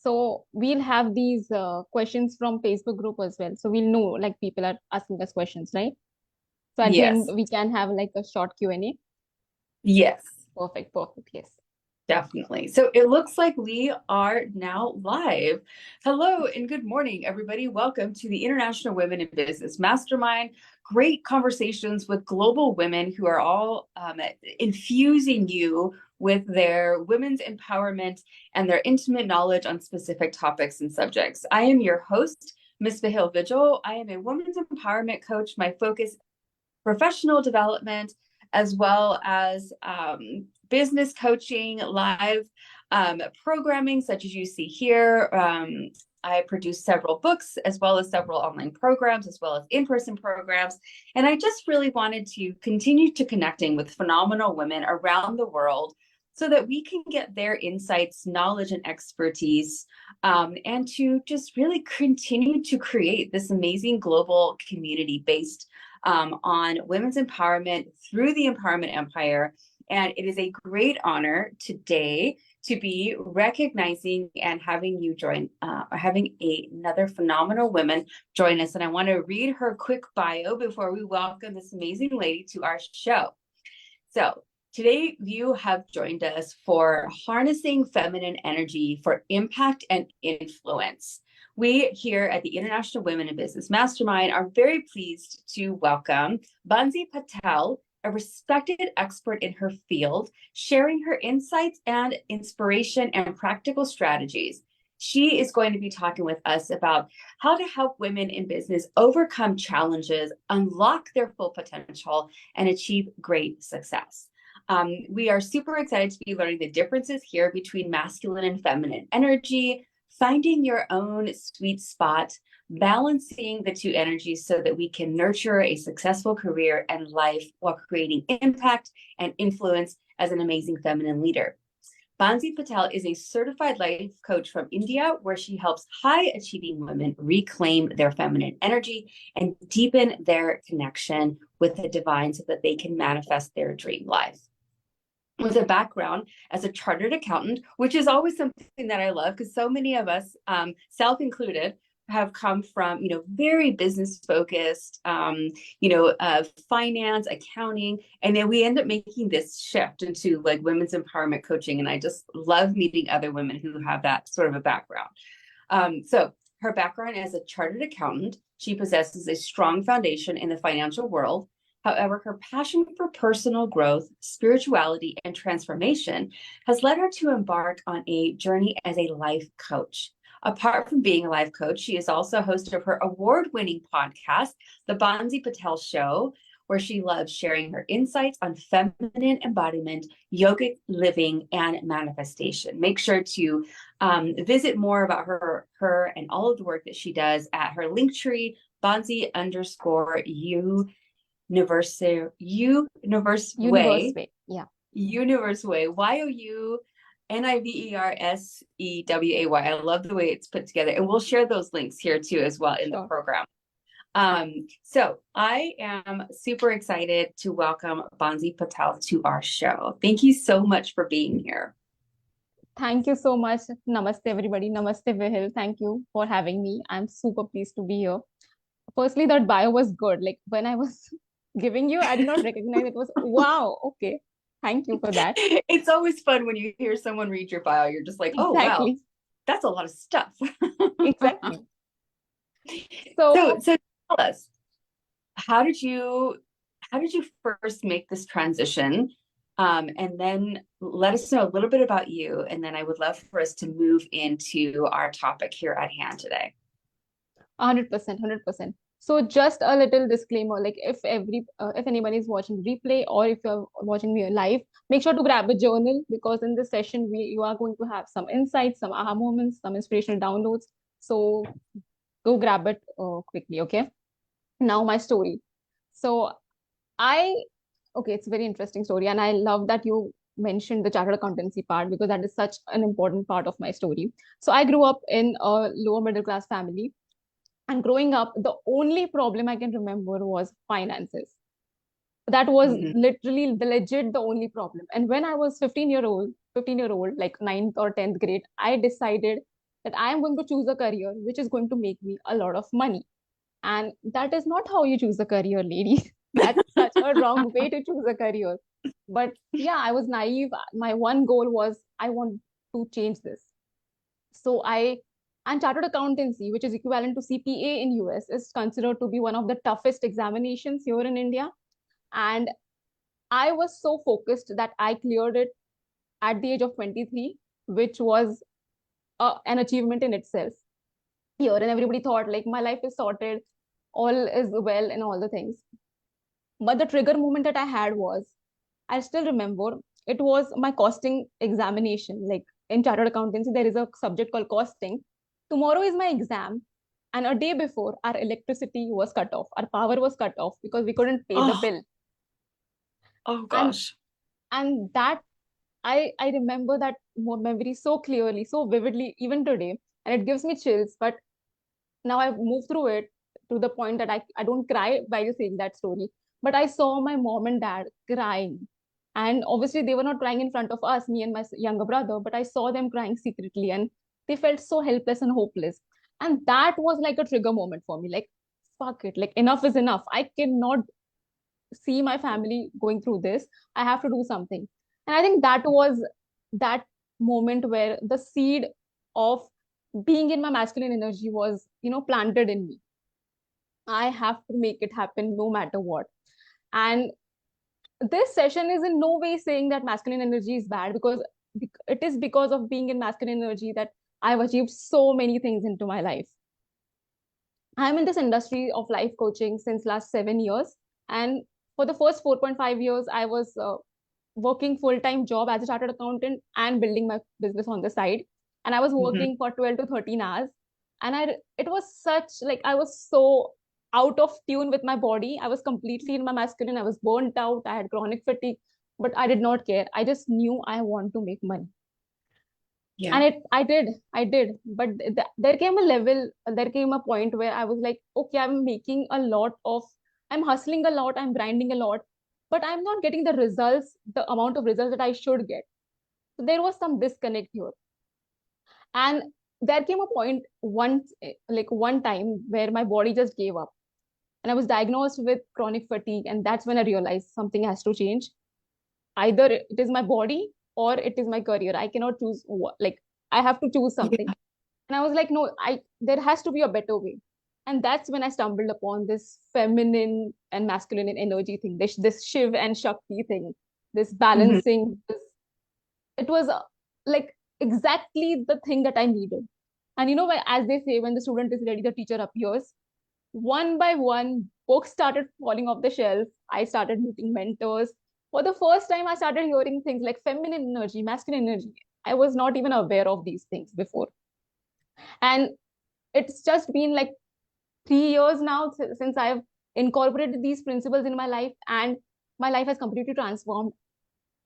So we'll have these questions from Facebook group as well. So we'll know like people are asking us questions, right? So at the end, Yes. we can have like a short Q&A. Yes. Perfect, perfect. Yes. Definitely. So it looks like we are now live. Hello and good morning, everybody. Welcome to the International Women in Business Mastermind. Great conversations with global women who are all infusing you with their women's empowerment and their intimate knowledge on specific topics and subjects. I am your host, Miss Vihil Vigil. I am a women's empowerment coach. My focus professional development, as well as business coaching, live programming, such as you see here. I produce several books, as well as several online programs, as well as in-person programs. And I just really wanted to continue to connecting with phenomenal women around the world so that we can get their insights, knowledge, and expertise, and to just really continue to create this amazing global community based on women's empowerment through the Empowerment Empire. And it is a great honor today to be recognizing and having you join, having another phenomenal woman join us. And I want to read her quick bio before we welcome this amazing lady to our show. So today you have joined us for Harnessing Feminine Energy for Impact and Influence. We here at the International Women in Business Mastermind are very pleased to welcome Bansi Patel, a respected expert in her field, sharing her insights and inspiration and practical strategies. She is going to be talking with us about how to help women in business overcome challenges, unlock their full potential, and achieve great success. We are super excited to be learning the differences here between masculine and feminine energy, finding your own sweet spot, balancing the two energies so that we can nurture a successful career and life while creating impact and influence as an amazing feminine leader. Bansi Patel is a certified life coach from India, where she helps high-achieving women reclaim their feminine energy and deepen their connection with the divine so that they can manifest their dream life. With a background as a chartered accountant, which is always something that I love because so many of us, self-included, have come from, very business focused, finance, accounting, and then we end up making this shift into like women's empowerment coaching. And I just love meeting other women who have that sort of a background. So her background as a chartered accountant, she possesses a strong foundation in the financial world. However, her passion for personal growth, spirituality, and transformation has led her to embark on a journey as a life coach. Apart from being a life coach, she is also host of her award-winning podcast, The Bansi Patel Show, where she loves sharing her insights on feminine embodiment, yogic living, and manifestation. Make sure to visit more about her and all of the work that she does at her Linktree, Bansi_U Universe Way. Universe way. Yeah. Universe Way. YOUNIVERSEWAY. I love the way it's put together. And we'll share those links here too as well in the program. So I am super excited to welcome Bansi Patel to our show. Thank you so much for being here. Thank you so much. Namaste, everybody. Namaste, Vihil. Thank you for having me. I'm super pleased to be here. Firstly, that bio was good. Like when I was giving you, I did not recognize it was, wow, okay. Thank you for that. It's always fun when you hear someone read your bio. You're just like, oh, exactly. wow, that's a lot of stuff. Exactly. So tell us, how did you first make this transition? And then let us know a little bit about you. And then I would love for us to move into our topic here at hand today. 100%, 100%. So just a little disclaimer, like if anybody is watching replay or if you're watching me live, make sure to grab a journal because in this session, you are going to have some insights, some aha moments, some inspirational downloads. So go grab it quickly, okay? Now my story. So it's a very interesting story. And I love that you mentioned the chartered accountancy part because that is such an important part of my story. So I grew up in a lower middle class family. And growing up, the only problem I can remember was finances. That was literally legit the only problem. And when I was 15 year old, like 9th or 10th grade, I decided that I am going to choose a career which is going to make me a lot of money. And that is not how you choose a career, ladies. That's such a wrong way to choose a career. But yeah, I was naive. My one goal was I want to change this. So and chartered accountancy, which is equivalent to CPA in US, is considered to be one of the toughest examinations here in India. And I was so focused that I cleared it at the age of 23, which was an achievement in itself here. And everybody thought like my life is sorted, all is well, and all the things. But the trigger moment that I had was, I still remember, it was my costing examination. Like in chartered accountancy, there is a subject called costing. Tomorrow is my exam. And a day before, our electricity was cut off, our power was cut off because we couldn't pay the Oh, bill. oh And gosh. that I remember that memory so clearly, so vividly, even today, and it gives me chills. But now I've moved through it to the point that I don't cry while saying that story. But I saw my mom and dad crying. And obviously, they were not crying in front of us, me and my younger brother, but I saw them crying secretly and they felt so helpless and hopeless. And that was like a trigger moment for me. Like, fuck it, like, enough is enough. I cannot see my family going through this. I have to do something. And I think that was that moment where the seed of being in my masculine energy was, planted in me. I have to make it happen no matter what. And this session is in no way saying that masculine energy is bad, because it is because of being in masculine energy that I've achieved so many things into my life. I'm in this industry of life coaching since last 7 years. And for the first 4.5 years, I was working full-time job as a chartered accountant and building my business on the side. And I was Mhm. working for 12 to 13 hours. And it was such like I was so out of tune with my body. I was completely in my masculine. I was burnt out. I had chronic fatigue, but I did not care. I just knew I want to make money. Yeah. And I did. But there came a level, there came a point where I was like, okay, I'm hustling a lot, I'm grinding a lot, but I'm not getting the amount of results that I should get. So there was some disconnect here. And there came a point one time where my body just gave up. And I was diagnosed with chronic fatigue. And that's when I realized something has to change. Either it is my body or it is my career. I cannot choose like I have to choose something. Yeah. And I was like, no, I there has to be a better way. And that's when I stumbled upon this feminine and masculine energy thing, this Shiv and Shakti thing, this Mhm. balancing. It was like exactly the thing that I needed. And as they say, when the student is ready, the teacher appears. One by one, books started falling off the shelf. I started meeting mentors. For the first time, I started hearing things like feminine energy, masculine energy. I was not even aware of these things before. And it's just been like 3 years now since I've incorporated these principles in my life, and my life has completely transformed.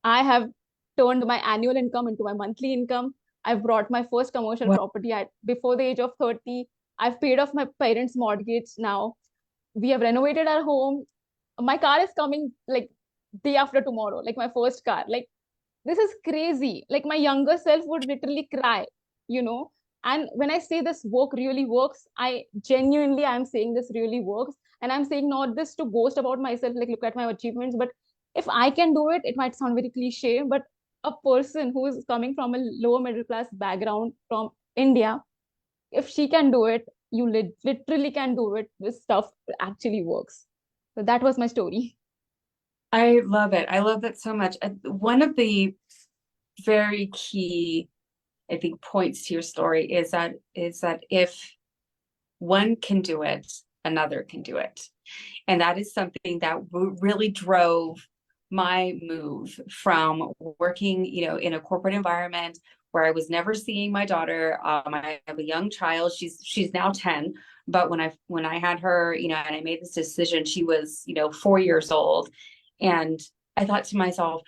I have turned my annual income into my monthly income. I've brought my first commercial Wow. property at before the age of 30. I've paid off my parents' mortgage now. We have renovated our home. My car is coming like day after tomorrow, like my first car. Like, this is crazy. Like, my younger self would literally cry, you know. And when I say this work really works, I'm saying this really works. And I'm saying not this to boast about myself, like look at my achievements, but if I can do it, it might sound very cliche, but a person who is coming from a lower middle class background from India, if she can do it, you literally can do it. This stuff actually works. So that was my story. I love it. I love that so much. One of the very key, I think, points to your story is that if one can do it, another can do it. And that is something that really drove my move from working, in a corporate environment where I was never seeing my daughter. I have a young child. She's now 10, but when I had her, and I made this decision, she was, 4 years old. And I thought to myself,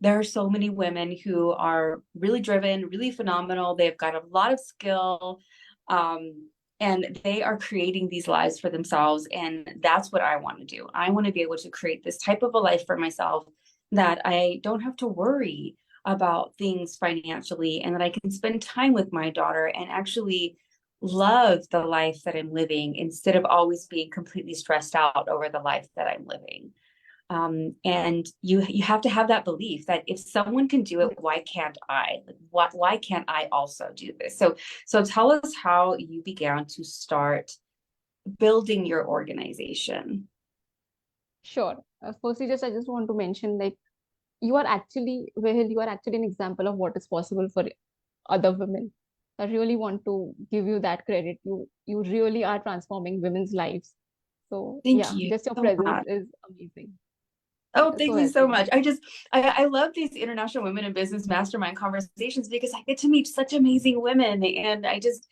there are so many women who are really driven, really phenomenal. They've got a lot of skill. Um, and they are creating these lives for themselves. And that's what I want to do. I want to be able to create this type of a life for myself that I don't have to worry about things financially, and that I can spend time with my daughter and actually love the life that I'm living instead of always being completely stressed out over the life that I'm living. And you have to have that belief that if someone can do it, why can't I? Like, why can't I also do this? So tell us how you began to start building your organization. Sure. Firstly, I just want to mention, like, you are actually, Vihil, you are actually an example of what is possible for other women. I really want to give you that credit. You really are transforming women's lives. So Thank yeah, you just your so presence much. is amazing. Oh, You're so thank you so welcome. much. I love these International Women in Business Mastermind conversations because I get to meet such amazing women. And I just,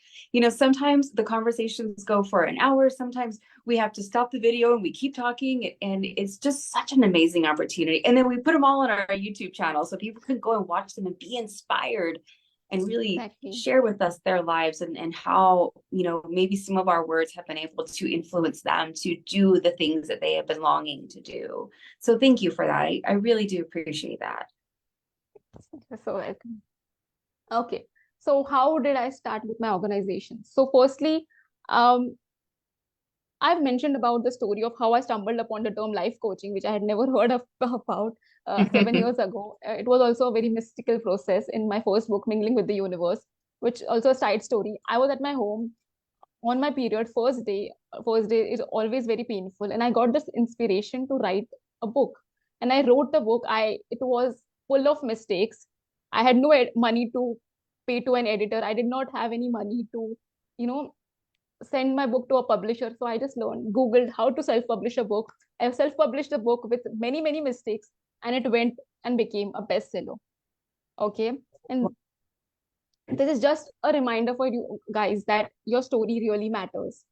sometimes the conversations go for an hour. Sometimes we have to stop the video and we keep talking. And it's just such an amazing opportunity. And then we put them all on our YouTube channel so people can go and watch them and be inspired and really Exactly. share with us their lives and how, maybe some of our words have been able to influence them to do the things that they have been longing to do. So thank you for that. I really do appreciate that. You're so welcome. Okay. So how did I start with my organization? So firstly, um, I've mentioned about the story of how I stumbled upon the term life coaching, which I had never heard of about 7 years ago. It was also a very mystical process in my first book, Mingling with the Universe, which also a side story. I was at my home on my period, first day is always very painful. And I got this inspiration to write a book. And I wrote the book. It was full of mistakes. I had no money to pay to an editor. I did not have any money to, you know, send my book to a publisher. So I just Googled how to self-publish a book. I self-published a book with many, many mistakes, and it went and became a bestseller. Okay. And this is just a reminder for you guys that your story really matters.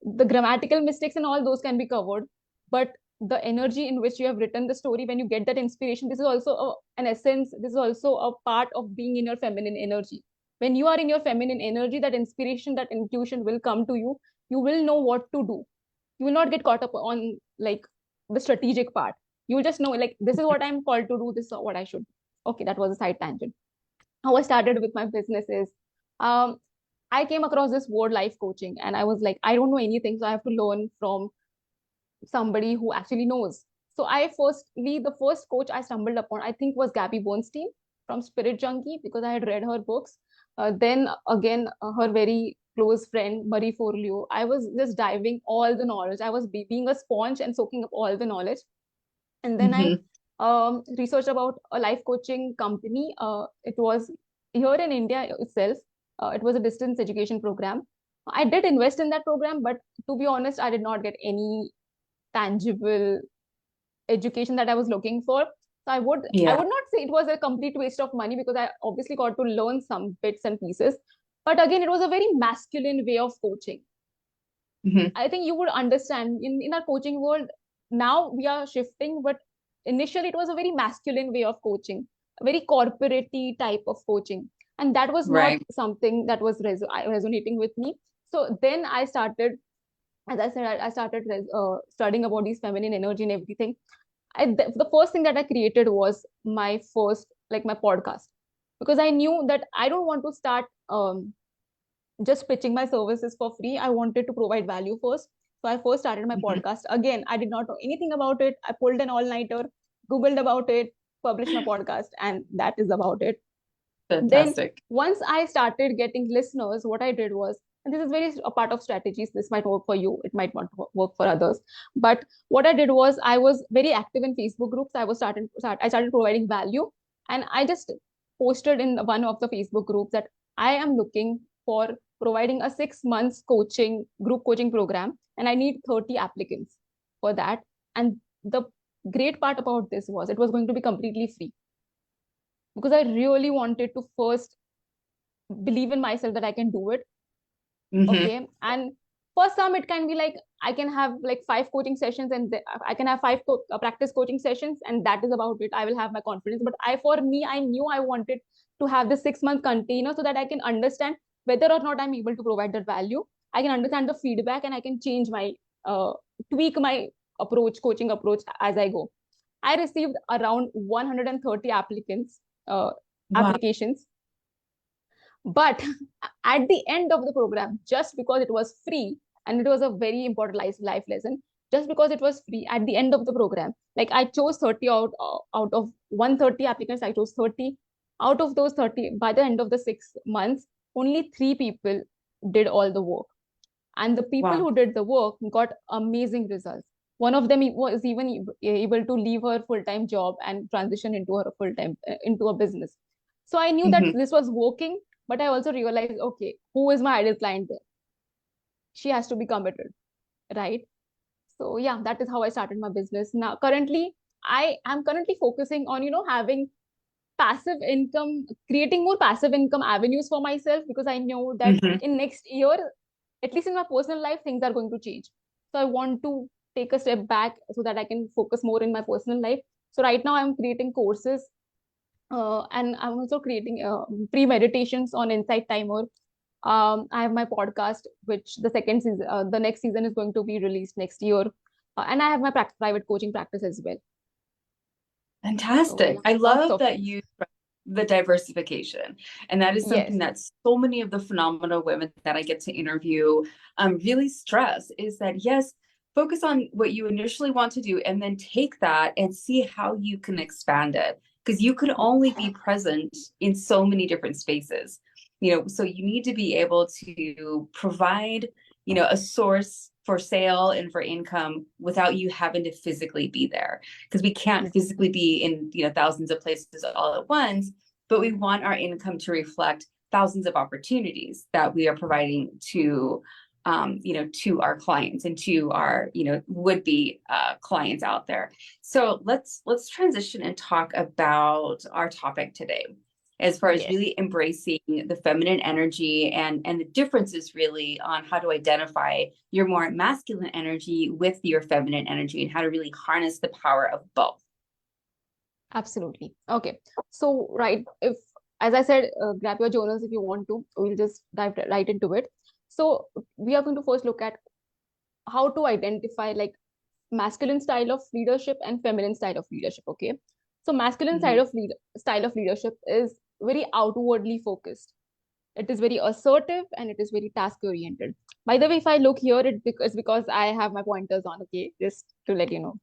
The grammatical mistakes and all those can be covered, but the energy in which you have written the story, when you get that inspiration, this is also an essence. This is also a part of being in your feminine energy. When you are in your feminine energy, that inspiration, that intuition will come to you. You will know what to do. You will not get caught up on like the strategic part. You will just know, like, this is what I'm called to do, this is what I should. Okay, that was a side tangent. How I started with my businesses. um, I came across this word life coaching, and I was like, I don't know anything, so I have to learn from somebody who actually knows. So the first coach I stumbled upon, I think, was Gabby Bernstein from Spirit Junkie, because I had read her books. Then again, her very close friend Marie Forleo. I was just diving all the knowledge. I was being a sponge and soaking up all the knowledge. And then I Mhm. researched about a life coaching company. It was here in India itself. It was a distance education program. I did invest in that program, but to be honest, I did not get any tangible education that I was looking for. So I Yeah. would not say it was a complete waste of money, because I obviously got to learn some bits and pieces. But again, it was a very masculine way of coaching. Mhm. I think you would understand in our coaching world, now we are shifting, but initially it was a very masculine way of coaching, a very corporate type of coaching. And that was not Right. something that was resonating with me. So then I started, as I said, I started studying about these feminine energy and everything. The first thing that I created was my first, like, my podcast, because I knew that I don't want to start just pitching my services for free. I wanted to provide value first. So I first started my Mhm. podcast. Again, I did not know anything about it. I pulled an all-nighter, Googled about it, published my podcast, and that is about it. Then Fantastic. once I started getting listeners, what I did was, and this is very a part of strategies, this might work for you, it might not work for others. But what I did was, I was very active in Facebook groups. I started providing value, and I just posted in one of the Facebook groups that I am looking for providing a 6 months group coaching program, and I need 30 applicants for that. And the great part about this was, it was going to be completely free, because I really wanted to first believe in myself that I can do it. Mhm. Okay. And for some, it can be like, I can have like 5 coaching sessions, and I can have practice coaching sessions, and that is about it. I will have my confidence. But for me, I knew I wanted to have this 6 month container, so that I can understand whether or not I'm able to provide that value. I can understand the feedback, and I can change uh, tweak my coaching approach as I go. I received around 130 applicants. applications. But at the end of the program, just because it was free, and it was a very important life lesson, just because it was free at the end of the program, like I chose 30 out of 130 applicants, I chose 30. Out of those 30, by the end of the 6 months, only 3 people did all the work. And the people Wow. who did the work got amazing results. One of them was even able to leave her full-time job and transition into her full-time into a business. So I knew that Mm-hmm. this was working, but I also realized, okay, who is my ideal client there? She has to be committed, right? So yeah, that is how I started my business. Now currently, I am currently focusing on, having passive income, creating more passive income avenues for myself, because I know that Mm-hmm. in next year, at least in my personal life, things are going to change. So I want to take a step back so that I can focus more in my personal life. So right now I'm creating courses, and I'm also creating pre-meditations on Insight Timer. I have my podcast, which the next season is going to be released next year. And I have my private coaching practice as well. So Fantastic. yeah, I lots love of that things. you the diversification. And that is something Yes. that so many of the phenomenal women that I get to interview really stress is that, yes, focus on what you initially want to do and then take that and see how you can expand it. Because you can only be present in so many different spaces. So you need to be able to provide, a source for sale and for income without you having to physically be there, because we can't physically be in thousands of places all at once, but we want our income to reflect thousands of opportunities that we are providing to to our clients and to our would-be clients out there. So let's transition and talk about our topic today, as far as Yes. really embracing the feminine energy and the differences really on how to identify your more masculine energy with your feminine energy and how to really harness the power of both. Absolutely. Okay. So, right, if, as I said, grab your journals if you want to. We'll just dive right into it. So, we are going to first look at how to identify like masculine style of leadership and feminine style of leadership. Okay. So, masculine Mm-hmm. style of leadership is very outwardly focused. It is very assertive and it is very task oriented. By the way, if I look here, it's because I have my pointers on. Okay, just to let you know.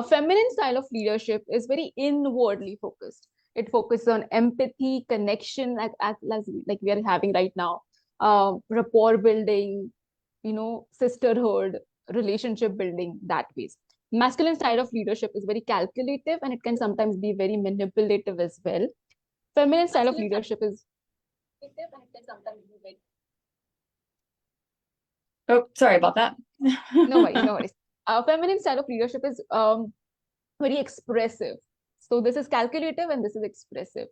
Feminine style of leadership is very inwardly focused. It focuses on empathy, connection, like we are having right now, rapport building, sisterhood, relationship building, that ways. Masculine style of leadership is very calculative and it can sometimes be very manipulative as well. Feminine style of leadership is and it can sometimes be very. Oh, sorry about that. No worries, no worries. Feminine style of leadership is very expressive. So this is calculative and this is expressive.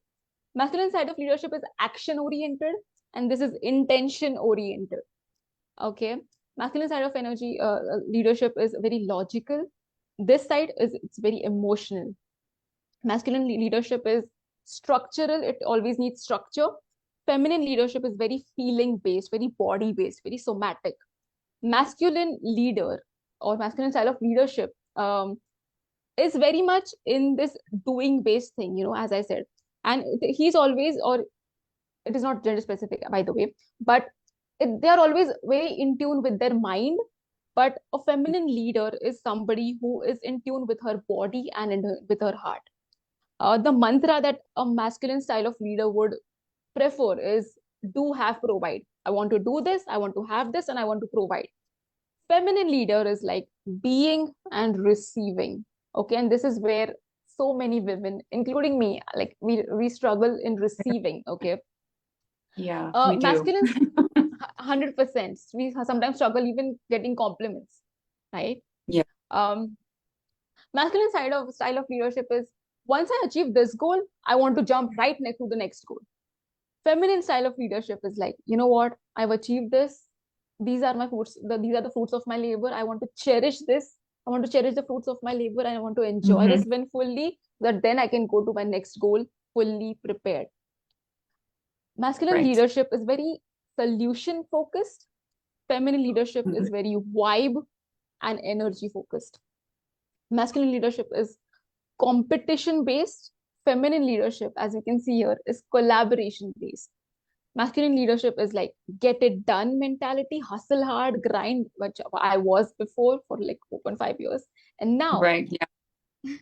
Masculine side of leadership is action oriented and this is intention oriented. Okay. Masculine side of energy leadership is very logical. This side is it's very emotional. Masculine leadership is structural. It always needs structure. Feminine leadership is very feeling based, very body based, very somatic. Masculine leader or masculine style of leadership is very much in this doing based thing, as I said. And he's always, or it is not gender specific, by the way, but they are always very in tune with their mind. But a feminine leader is somebody who is in tune with her body and with her heart. The mantra that a masculine style of leader would prefer is do, have, provide. I want to do this, I want to have this, and I want to provide. Feminine leader is like being and receiving. Okay, and this is where so many women, including me, like we struggle in receiving. Okay, Yeah, we do. masculine 100%. We sometimes struggle even getting compliments, right? Yeah. um Masculine side of style of leadership is once I achieve this goal, I want to jump right next to the next goal. Feminine style of leadership is like, you know what, I've achieved this, these are my fruits, these are the fruits of my labor, I want to cherish this, I want to cherish the fruits of my labor and I want to enjoy Mm-hmm. this win fully, so that then I can go to my next goal fully prepared. Masculine Right. leadership is very solution focused. Feminine leadership Mm-hmm. is very vibe and energy focused. Masculine leadership is competition based. feminine leadership, as you can see here, is collaboration based. Masculine leadership is like get it done mentality, hustle hard, grind, which I was before for like 4.5 years. And now Right. Yeah.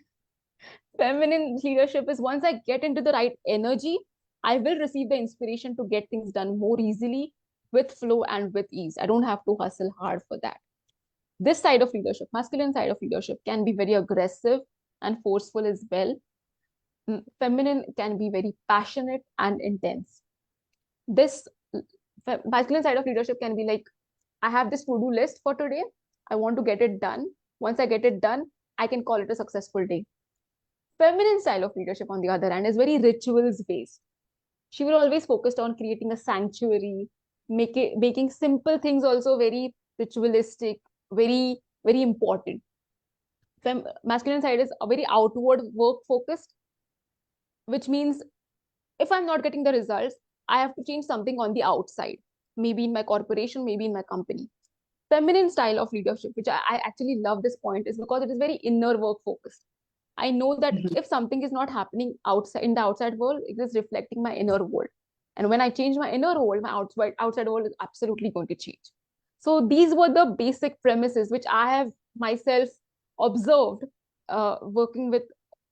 feminine leadership is once I get into the right energy, I will receive the inspiration to get things done more easily with flow and with ease. I don't have to hustle hard for that. This side of leadership, masculine side of leadership, can be very aggressive and forceful as well. Feminine can be very passionate and intense. This masculine side of leadership can be like, I have this to-do list for today. I want to get it done. Once I get it done, I can call it a successful day. Feminine style of leadership, on the other hand, is very rituals based. She will always focus on creating a sanctuary, making simple things also very ritualistic, very important. Masculine side is a very outward work focused, which means if I'm not getting the results, I have to change something on the outside, maybe in my corporation, maybe in my company. Feminine style of leadership, which I actually love this point, is because it is very inner work focused. I know that Mhm. if something is not happening outside in the outside world, it is reflecting my inner world. And when I change my inner world, my outside world is absolutely going to change. So these were the basic premises which I have myself observed, working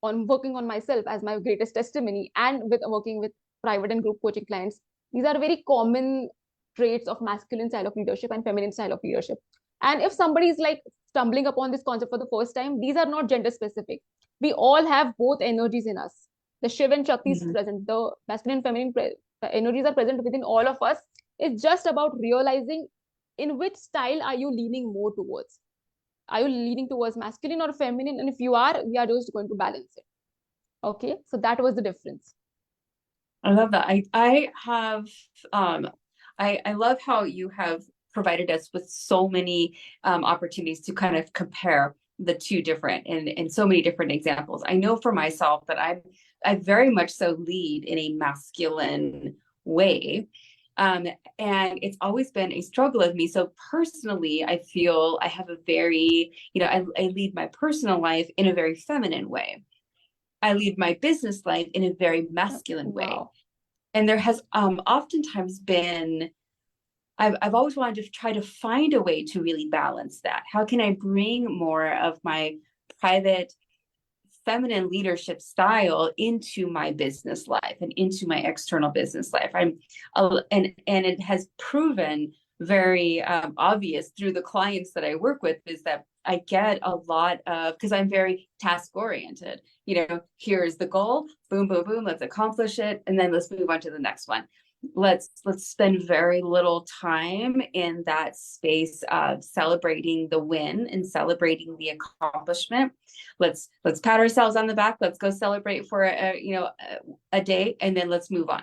on myself as my greatest testimony, and with working with private and group coaching clients. These are very common traits of masculine style of leadership and feminine style of leadership. And if somebody is like stumbling upon this concept for the first time, these are not gender specific. We all have both energies in us. The Shiv and Shakti is Mhm. present. The masculine and feminine energies are present within all of us. It's just about realizing in which style are you leaning more towards. Are you leaning towards masculine or feminine? And if you are, we are just going to balance it. Okay, so that was the difference. I love that. I have I love how you have provided us with so many opportunities to kind of compare the two different and so many different examples. I know for myself that I very much so lead in a masculine way. And it's always been a struggle of me. So personally, I feel I have a very, I lead my personal life in a very feminine way. I lead my business life in a very masculine way. Wow. And there has oftentimes been, I've always wanted to try to find a way to really balance that. How can I bring more of my private feminine leadership style into my business life and into my external business life? And it has proven very obvious through the clients that I work with is that I get a lot of, because I'm very task oriented, here's the goal, boom, boom, boom, let's accomplish it. And then let's move on to the next one. Let's spend very little time in that space of celebrating the win and celebrating the accomplishment. Let's pat ourselves on the back. Let's go celebrate for a day, and then let's move on.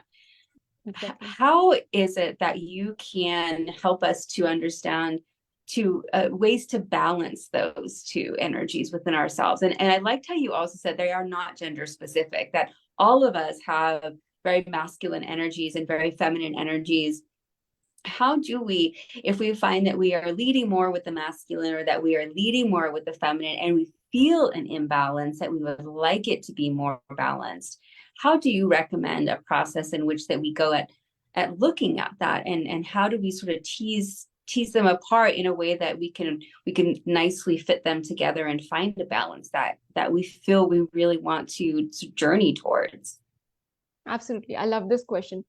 Exactly. How is it that you can help us to understand ways to balance those two energies within ourselves? And I liked how you also said they are not gender specific, that all of us have very masculine energies and very feminine energies. How do we, if we find that we are leading more with the masculine or that we are leading more with the feminine and we feel an imbalance, that we would like it to be more balanced, how do you recommend a process in which that we go at looking at that, and how do we sort of tease them apart in a way that we can nicely fit them together and find a balance that we feel we really want to journey towards? Absolutely. I love this question.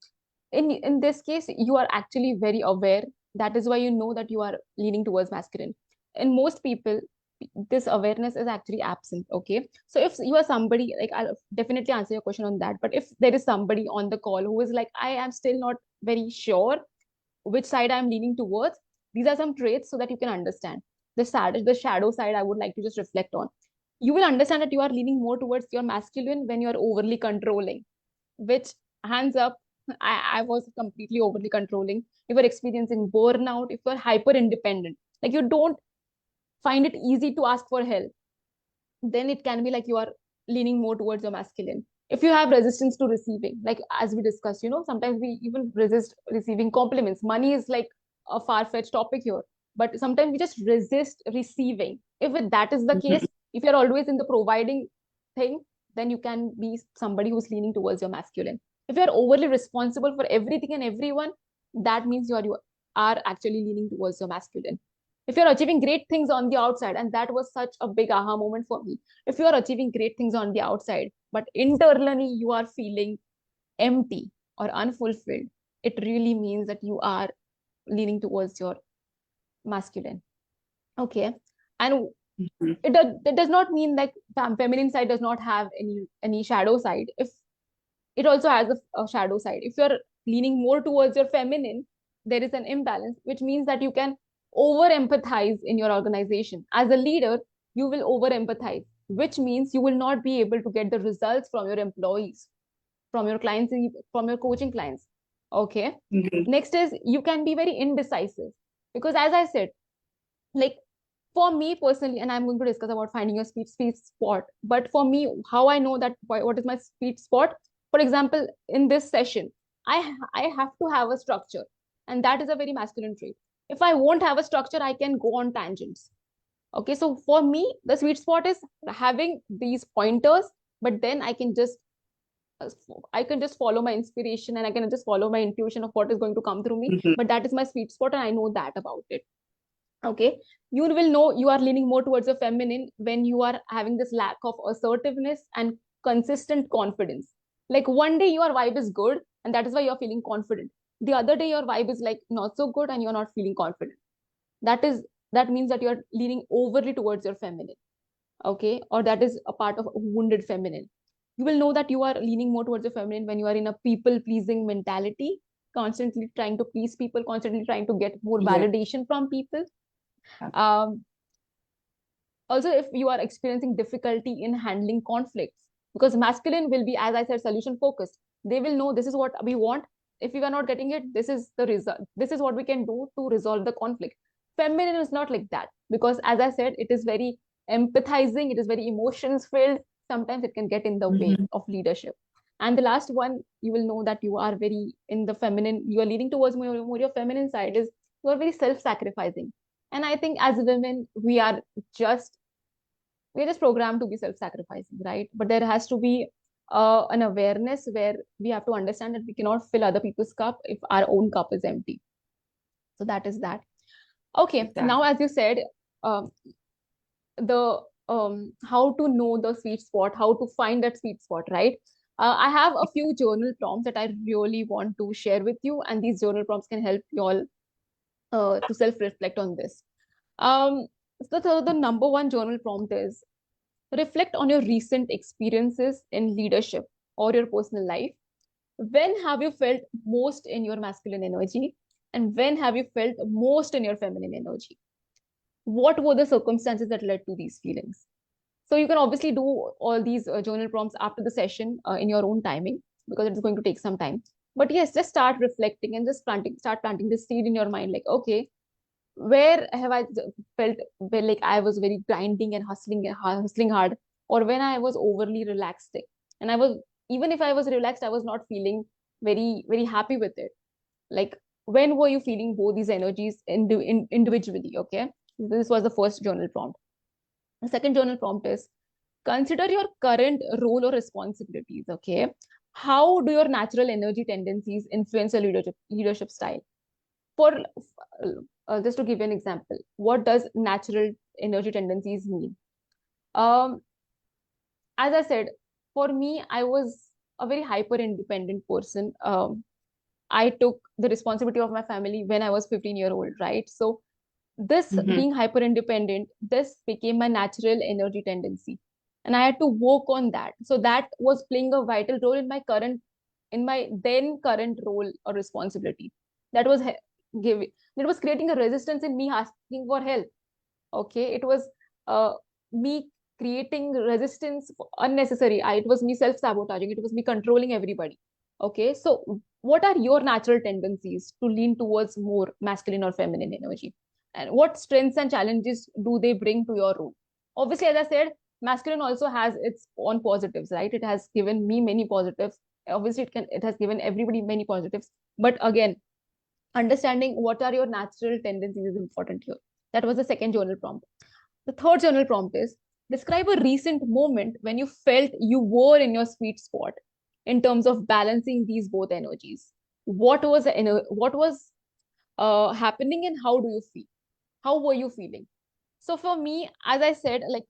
In this case, you are actually very aware. That is why you know that you are leaning towards masculine. In most people, this awareness is actually absent. Okay. So if you are somebody, like, I'll definitely answer your question on that. But if there is somebody on the call who is like, I am still not very sure which side I'm leaning towards, these are some traits so that you can understand. The shadow side, I would like to just reflect on. You will understand that you are leaning more towards your masculine when you are overly controlling, which, hands up, I was completely overly controlling. If you're experiencing burnout, if you're hyper independent, like you don't find it easy to ask for help, then it can be like you are leaning more towards your masculine. If you have resistance to receiving, like as we discussed, sometimes we even resist receiving compliments. Money is like a far-fetched topic here, but sometimes we just resist receiving. If that is the case, if you're always in the providing thing, then you can be somebody who's leaning towards your masculine. If you're overly responsible for everything and everyone, that means you are actually leaning towards your masculine. If you're achieving great things on the outside, and that was such a big aha moment for me, if you're achieving great things on the outside, but internally you are feeling empty or unfulfilled, it really means that you are leaning towards your masculine. Okay. And it does not mean like feminine side does not have any shadow side. If it also has a shadow side. If you're leaning more towards your feminine, there is an imbalance, which means that you can over empathize in your organization. As a leader, you will over empathize, which means you will not be able to get the results from your employees, from your clients, from your coaching clients. Okay. Next is you can be very indecisive, because as I said, like for me personally, and I'm going to discuss about finding your sweet spot, but for me, how I know that what is my sweet spot, for example, in this session, I have to have a structure, and that is a very masculine trait. If I won't have a structure, I can go on tangents. Okay, so for me, the sweet spot is having these pointers, but then I can just follow my inspiration, and I can just follow my intuition of what is going to come through me. But that is my sweet spot, and I know that about it. Okay, you will know you are leaning more towards the feminine when you are having this lack of assertiveness and consistent confidence. Like one day your vibe is good, and that is why you're feeling confident. The other day your vibe is like not so good, and you're not feeling confident. That means that you're leaning overly towards your feminine. Okay, or that is a part of a wounded feminine. You will know that you are leaning more towards the feminine when you are in a people pleasing mentality, constantly trying to please people, constantly trying to get more validation from people. Also, if you are experiencing difficulty in handling conflicts, because masculine will be, as I said, solution focused. They will know this is what we want. If we are not getting it, this is the result. This is what we can do to resolve the conflict. Feminine is not like that, because as I said, it is very empathizing. It is very emotions filled. Sometimes it can get in the way of leadership. And the last one, you will know that you are very in the feminine. You are leaning towards more your feminine side. Is you are very self-sacrificing. And I think as women, we're just programmed to be self-sacrificing, right? But there has to be an awareness where we have to understand that we cannot fill other people's cup if our own cup is empty. So that is that. Okay, exactly. Now as you said, the how to know the sweet spot, how to find that sweet spot, right? I have a few journal prompts that I really want to share with you, and these journal prompts can help you all to self-reflect on this. So the number one journal prompt is reflect on your recent experiences in leadership or your personal life. When have you felt most in your masculine energy? And when have you felt most in your feminine energy? What were the circumstances that led to these feelings? So you can obviously do all these journal prompts after the session in your own timing, because it's going to take some time. But yes, just start reflecting and just start planting this seed in your mind. Like, okay, where have I felt like I was very grinding and hustling hard, or when I was overly relaxing, and even if I was relaxed, I was not feeling very happy with it. Like, when were you feeling both these energies individually? Okay, this was the first journal prompt. The second journal prompt is consider your current role or responsibilities. Okay, how do your natural energy tendencies influence your leadership style? For just to give you an example, what does natural energy tendencies mean? As I said, for me, I was a very hyper independent person. I took the responsibility of my family when I was 15-year-old, right? So this being hyper independent, this became my natural energy tendency, and I had to work on that. So that was playing a vital role in my then current role or responsibility. That was giving, it was creating a resistance in me asking for help. Okay, it was me creating resistance unnecessary. It was me self-sabotaging. It was me controlling everybody. Okay, so what are your natural tendencies to lean towards more masculine or feminine energy? And what strengths and challenges do they bring to your role? Obviously, as I said, masculine also has its own positives, right? It has given me many positives. Obviously, it has given everybody many positives. But again, understanding what are your natural tendencies is important here. That was the second journal prompt. The third journal prompt is Describe a recent moment when you felt you were in your sweet spot in terms of balancing these both energies. What was happening, and how do you feel? How were you feeling? So for me, as I said, like,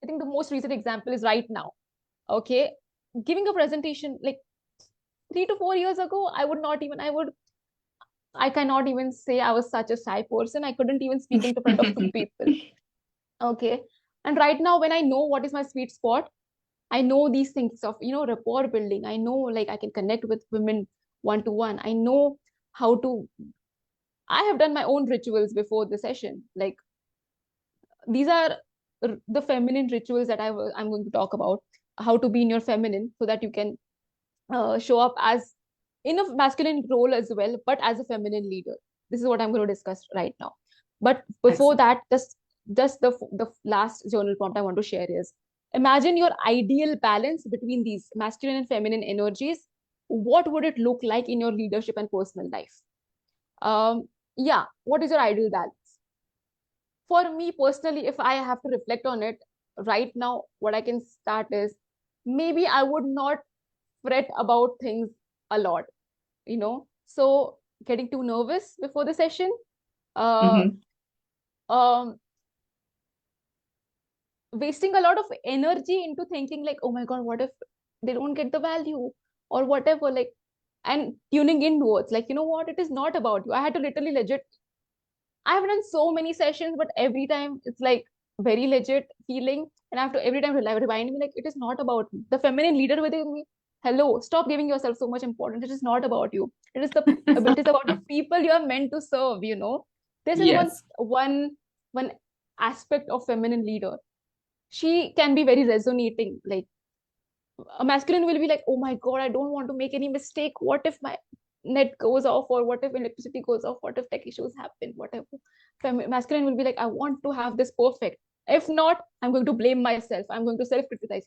I think the most recent example is right now. Okay, giving a presentation like 3 to 4 years ago, I cannot even say I was such a shy person. I couldn't even speak in front of two people. Okay. And right now, when I know what is my sweet spot, I know these things of, rapport building. I know, like, I can connect with women one to one. I know how to, I have done my own rituals before the session. Like, these are the feminine rituals that I'm going to talk about, how to be in your feminine so that you can show up as in a masculine role as well, but as a feminine leader. This is what I'm going to discuss right now. But before Excellent. that, just the last journal prompt I want to share is, imagine your ideal balance between these masculine and feminine energies. What would it look like in your leadership and personal life? Yeah, what is your ideal balance? For me personally, if I have to reflect on it right now, what I can start is, maybe I would not fret about things a lot, so getting too nervous before the session, uh Mm-hmm. um wasting a lot of energy into thinking like, oh my god, what if they don't get the value or whatever, like, and tuning inwards, like, you know what, it is not about you. I had to literally legit, I've done so many sessions, but every time it's like very legit feeling, and I have to every time remind me, like, it is not about me. The feminine leader within me, hello, stop giving yourself so much importance. It is not about you. It is about the people you are meant to serve. This is one Yes. one one aspect of feminine leader. She can be very resonating. Like, a masculine will be like, oh my god, I don't want to make any mistake. What if my net goes off, or what if electricity goes off, what if tech issues happen, whatever. Masculine will be like, I want to have this perfect. If not, I'm going to blame myself, I'm going to self-criticize.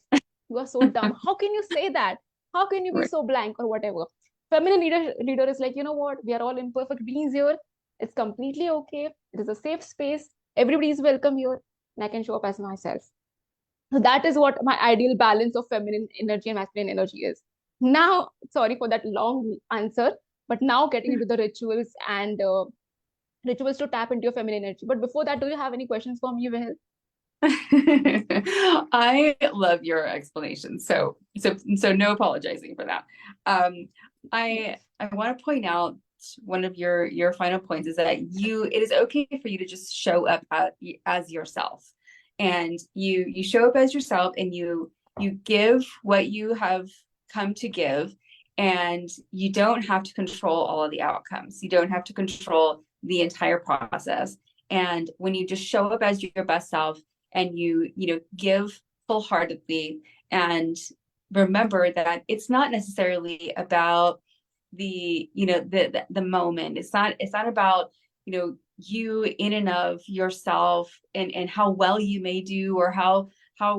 You are so dumb, how can you say that, how can you be Right. so blank, or whatever. Feminine leader is like, you know what, we are all imperfect beings here. It's completely okay. It is a safe space. Everybody is welcome here, and I can show up as myself. So that is what my ideal balance of feminine energy and masculine energy is. Now, sorry for that long answer, but now getting into the rituals and rituals to tap into your feminine energy. But before that, do you have any questions for me, Vihil? I love your explanation. So no apologizing for that. Um, Yes. I want to point out one of your final points is that it is okay for you to just show up as yourself, and you show up as yourself, and you give what you have come to give, and you don't have to control all of the outcomes. You don't have to control the entire process. And when you just show up as your best self, and you give full-heartedly, and remember that it's not necessarily about the moment. It's not about you in and of yourself, and how well you may do, or how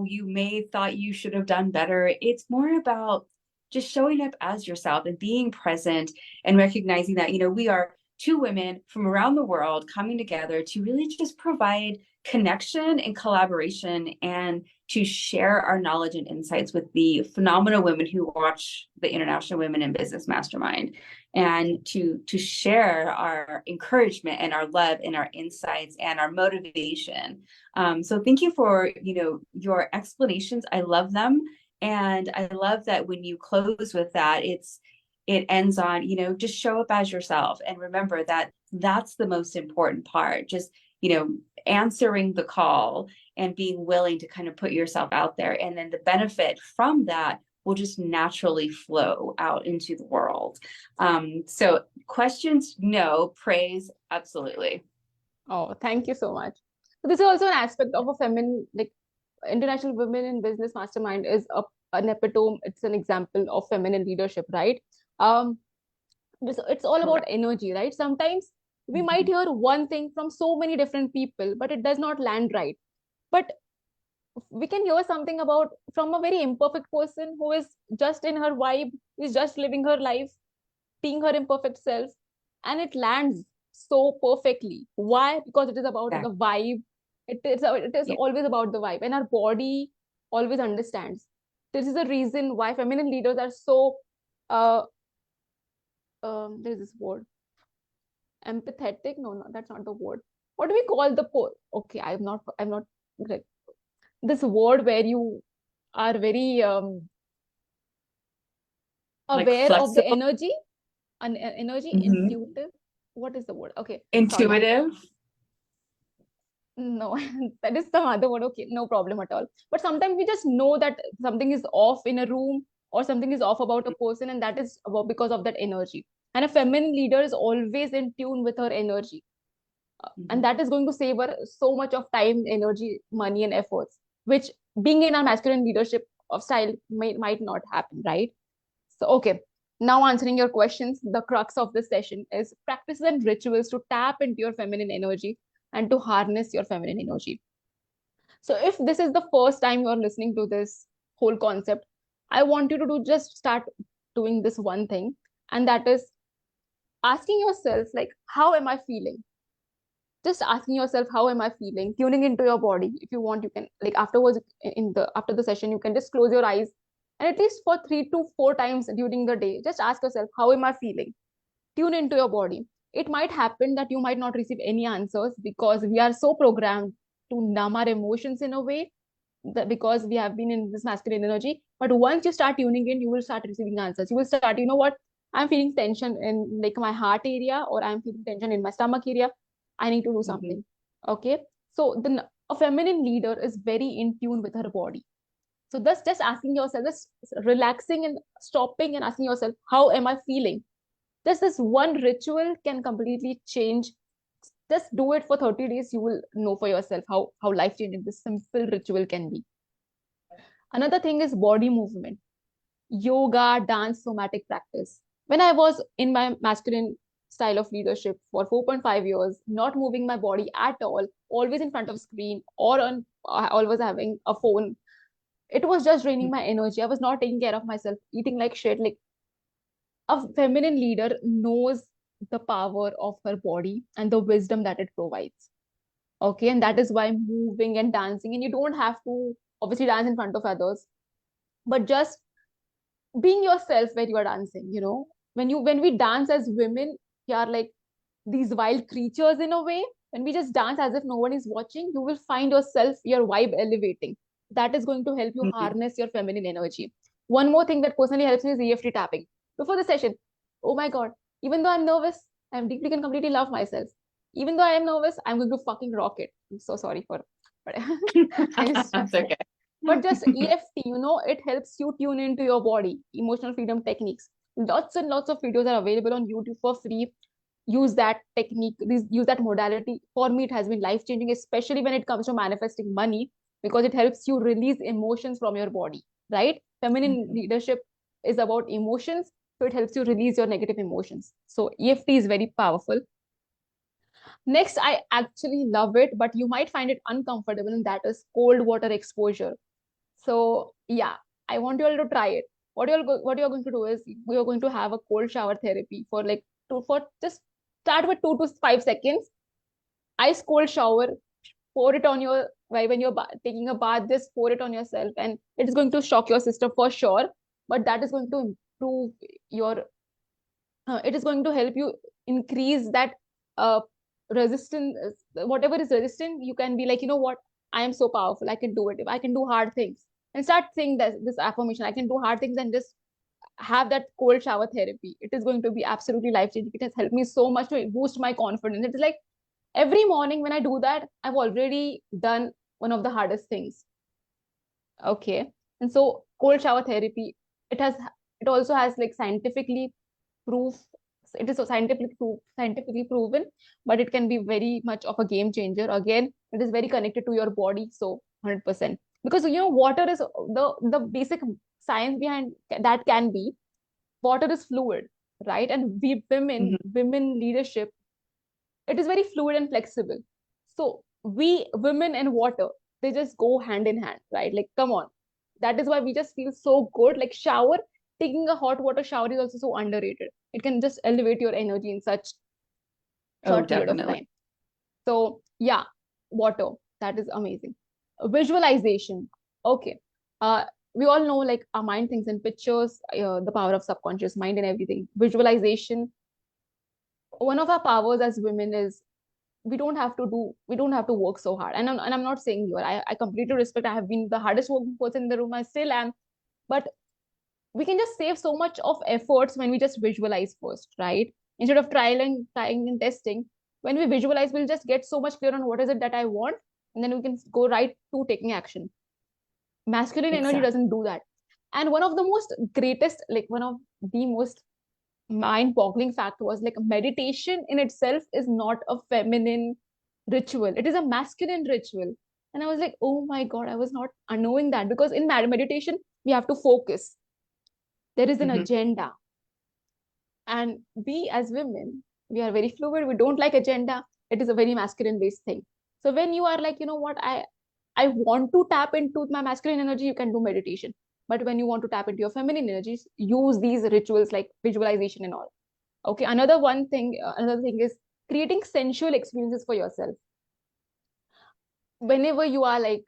you may thought you should have done better. It's more about just showing up as yourself and being present, and recognizing that we are two women from around the world coming together to really just provide connection and collaboration, and to share our knowledge and insights with the phenomenal women who watch the International Women in Business Mastermind, and to share our encouragement and our love and our insights and our motivation. So thank you for your explanations. I love them, and I love that when you close with that, it ends on just show up as yourself, and remember that that's the most important part. Just answering the call and being willing to kind of put yourself out there, and then the benefit from that will just naturally flow out into the world. So questions, no. Praise, absolutely. Oh, thank you so much. So this is also an aspect of a feminine, like, International Women in Business Mastermind is an epitome. It's an example of feminine leadership, right? Um, it's all about Correct. energy, right? Sometimes we might Mhm. hear one thing from so many different people, but it does not land right. But we can hear something about from a very imperfect person who is just in her vibe, is just living her life, being her imperfect self, and it lands so perfectly. Why? Because it is about the Exactly. vibe, It is always about the vibe, and our body always understands. This is the reason why feminine leaders are so uh there's this word, empathetic. No, that's not the word. What do we call the okay, I'm not like this word where you are very Like aware of the flexible. energy, and energy, Mhm. intuitive. What is the word? Okay, sorry. Intuitive. No, that is some other word. Okay, no problem at all. But sometimes we just know that something is off in a room or something is off about a person, and that is about because of that energy. And a feminine leader is always in tune with her energy. And Mhm. that is going to save her so much of time, energy, money, and efforts, which being in a masculine leadership of style might not happen, right? So, okay. Now answering your questions, the crux of this session is practices and rituals to tap into your feminine energy and to harness your feminine energy. So if this is the first time you're listening to this whole concept, I want you to do just start doing this one thing, and that is asking yourself, like, how am I feeling? Just asking yourself, how am I feeling? Tuning into your body. If you want, you can, like, afterwards, after the session, you can just close your eyes, and at least for 3 to 4 times during the day, just ask yourself, how am I feeling? Tune into your body. It might happen that you might not receive any answers because we are so programmed to numb our emotions in a way, that because we have been in this masculine energy. But once you start tuning in, you will start receiving answers. You will start, you know what, I'm feeling tension in like my heart area, or I'm feeling tension in my stomach area. I need to do Mhm. something. Okay. So a feminine leader is very in tune with her body. So that's just asking yourself, just relaxing and stopping and asking yourself, how am I feeling? Just this one ritual can completely change. Just do it for 30 days. You will know for yourself how life changing this simple ritual can be. Another thing is body movement, yoga, dance, somatic practice. When I was in my masculine style of leadership for 4.5 years, not moving my body at all, always in front of screen or on always having a phone, it was just draining my energy. I was not taking care of myself, eating like shit. Like, a feminine leader knows the power of her body and the wisdom that it provides. Okay, and that is why moving and dancing, and you don't have to obviously dance in front of others, but just being yourself when you are dancing. When we dance as women, we are like these wild creatures in a way. When we just dance as if no one is watching, you will find yourself, your vibe elevating. That is going to help you Mhm. harness your feminine energy. One more thing that personally helps me is EFT tapping before the session. Oh my god, even though I'm nervous, I'm deeply and completely love myself. Even though I am nervous, I'm going to fucking rock it. I'm so sorry for, but I just, That's okay. but just EFT, it helps you tune into your body, emotional freedom techniques. Lots and lots of videos are available on YouTube for free. Use that technique, use that modality. For me, it has been life changing, especially when it comes to manifesting money, because it helps you release emotions from your body, right? Feminine Mhm. leadership is about emotions, so it helps you release your negative emotions. So EFT is very powerful. Next, I actually love it, but you might find it uncomfortable, and that is cold water exposure. So yeah, I want you all to try it. What you're going to do is you're going to have a cold shower therapy for like for just start with 2 to 5 seconds. Ice cold shower, pour it on your when you're taking a bath, just pour it on yourself, and it is going to shock your system for sure. But that is going to improve your. It is going to help you increase that uh resistance. Whatever is resistant, you can be like, you know what, I am so powerful. I can do it. If I can do hard things, and start saying this affirmation, I can do hard things, and just have that cold shower therapy. It is going to be absolutely life changing. It has helped me so much to boost my confidence. It is like every morning when I do that, I've already done one of the hardest things. Okay. And so cold shower therapy, it has it also has like scientifically proof. It is so scientifically proven, but it can be very much of a game changer. Again, it is very connected to your body, so 100%. Because water is the basic science behind that can be water is fluid, right? And we Mhm. women leadership, it is very fluid and flexible. So we women and water, they just go hand in hand, right? Like, come on. That is why we just feel so good. Like, taking a hot water shower is also so underrated. It can just elevate your energy in such Oh, short period of definitely. time. So yeah, water. That is amazing. Visualization. Okay. We all know like our mind thinks in pictures, the power of subconscious mind and everything. Visualization. One of our powers as women is we don't have to work so hard. And I'm not saying you are. I completely respect. I have been the hardest working person in the room. I still am. But we can just save so much of efforts when we just visualize first, right? Instead of trying and testing, when we visualize, we'll just get so much clear on what is it that I want, and then we can go right to taking action. Masculine energy Exactly. doesn't do that. And one of the most greatest, like one of the most mind-boggling fact was like meditation in itself is not a feminine ritual. It is a masculine ritual. And I was like, oh my God, I was not knowing that, because in meditation, we have to focus. There is an Mm-hmm. agenda. And we as women, we are very fluid. We don't like agenda. It is a very masculine based thing. So when you are like, you know what, I want to tap into my masculine energy, you can do meditation. But when you want to tap into your feminine energies, use these rituals like visualization and all. Okay. Another thing is creating sensual experiences for yourself. Whenever you are like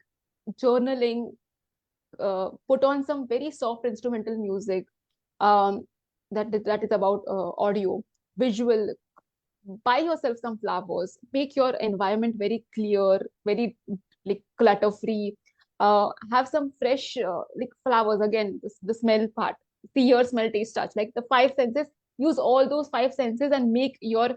journaling, put on some very soft instrumental music, um, that is about audio, visual. Buy yourself some flowers. Make your environment very clear, very like clutter free. Have some fresh like flowers. Again, the smell part, see, your smell, taste, touch, like the five senses. Use all those five senses and make your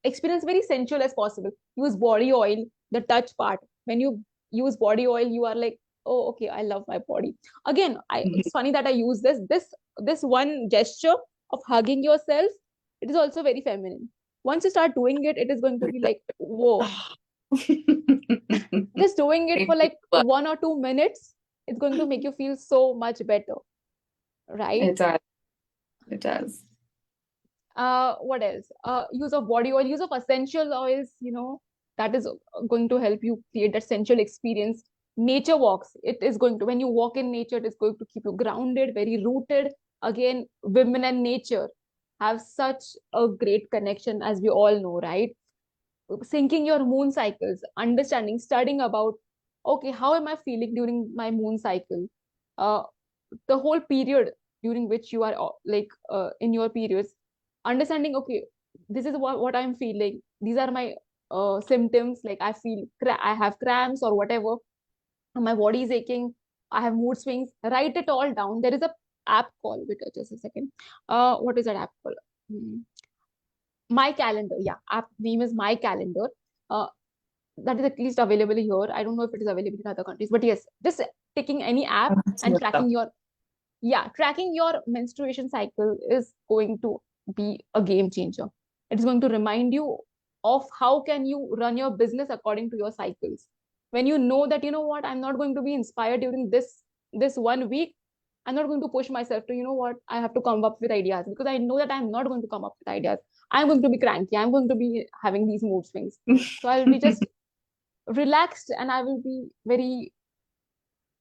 experience very sensual as possible. Use body oil, the touch part. When you use body oil, you are like, oh, okay, I love my body. Again, it's funny that I use this one gesture of hugging yourself. It is also very feminine. Once you start doing it, it is going to be like, whoa. Just doing it for like 1 or 2 minutes, it's going to make you feel so much better, right? It does. It does. What else? Use of body oil, use of essential oils, that is going to help you create that sensual experience. Nature walks, it is going to, when you walk in nature, it is going to keep you grounded, very rooted. Again, women and nature have such a great connection, as we all know, right? Syncing your moon cycles, understanding, studying about, okay, how am I feeling during my moon cycle? Uh, the whole period during which you are in your periods, understanding, okay, this is what I'm feeling. These are my symptoms. Like I have cramps or whatever. My body is aching. I have mood swings. Write it all down. There is a app called, wait, just a second. What is that app called? Hmm. My Calendar. Yeah, app name is My Calendar. Uh, that is at least available here. I don't know if it is available in other countries, but yes, just taking any app and tracking your menstruation cycle is going to be a game changer. It's going to remind you of how can you run your business according to your cycles. When you know that, you know what, I'm not going to be inspired during this 1 week, I'm not going to push myself to, you know what, I have to come up with ideas, because I know that I'm not going to come up with ideas. I'm going to be cranky. I'm going to be having these mood swings. So I will be just relaxed, and I will be very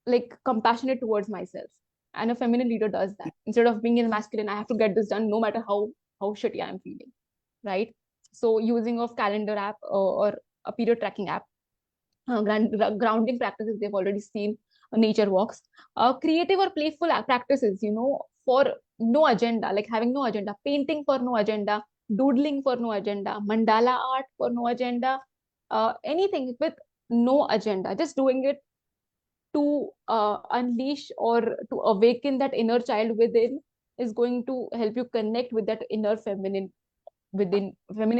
like compassionate towards myself. And a feminine leader does that. Instead of being in masculine, I have to get this done no matter how shitty I'm feeling, right? So using of calendar app, or a period tracking app, grounding practices, they've already seen. Nature walks, creative or playful practices, for no agenda, like having no agenda, painting for no agenda, doodling for no agenda, mandala art for no agenda, anything with no agenda, just doing it to unleash or to awaken that inner child within, is going to help you connect with that inner feminine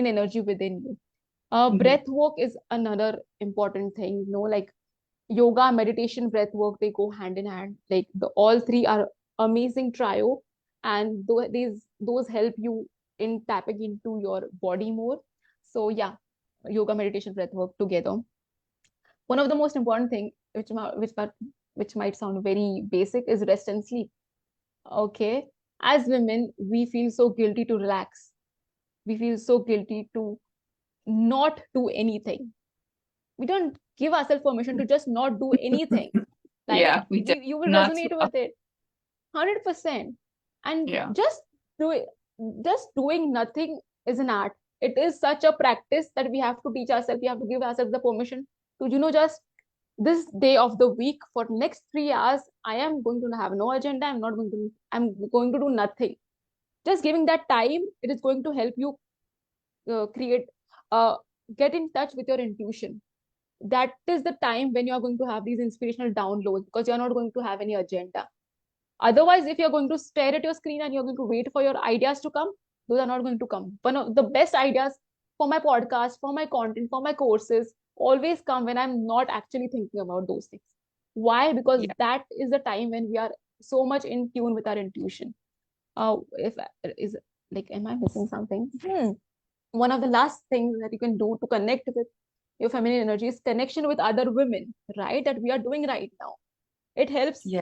energy within you. Mhm. Breath work is another important thing, like yoga, meditation, breath work, they go hand in hand. Like the all three are amazing trio, and those help you in tapping into your body more. So yeah, yoga, meditation, breath work together. One of the most important thing, which might sound very basic, is rest and sleep. Okay, as women, we feel so guilty to relax. We feel so guilty to not do anything. We don't give ourselves permission to just not do anything. Like Yeah, we did you will not too resonate often. with it 100%. And Yeah. do it, just doing nothing is an art. It is such a practice that we have to teach ourselves. We have to give ourselves the permission. to just this day of the week for next 3 hours, I am going to have no agenda. I'm going to do nothing. Just giving that time, it is going to help you create, uh, get in touch with your intuition. That is the time when you are going to have these inspirational downloads, because you're not going to have any agenda. Otherwise, if you're going to stare at your screen and you're going to wait for your ideas to come, those are not going to come. One of the best ideas for my podcast, for my content, for my courses always come when I'm not actually thinking about those things. Why? Because Yeah. that is the time when we are so much in tune with our intuition. If is like, am I missing something? One of the last things that you can do to connect with your feminine energy is connection with other women, right? That we are doing right now. It helps Yeah.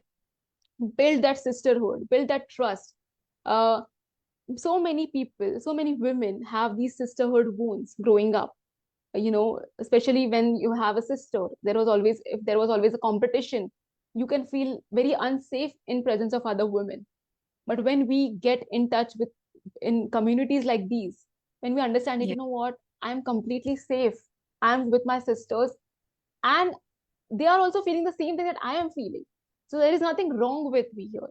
build that sisterhood, build that trust. Uh, so many people, so many women have these sisterhood wounds growing up. Especially when you have a sister, if there was always a competition, you can feel very unsafe in presence of other women. But when we get in touch with in communities like these, when we understand it, Yeah. you know what, I'm completely safe. I'm with my sisters, and they are also feeling the same thing that I am feeling. So there is nothing wrong with me here.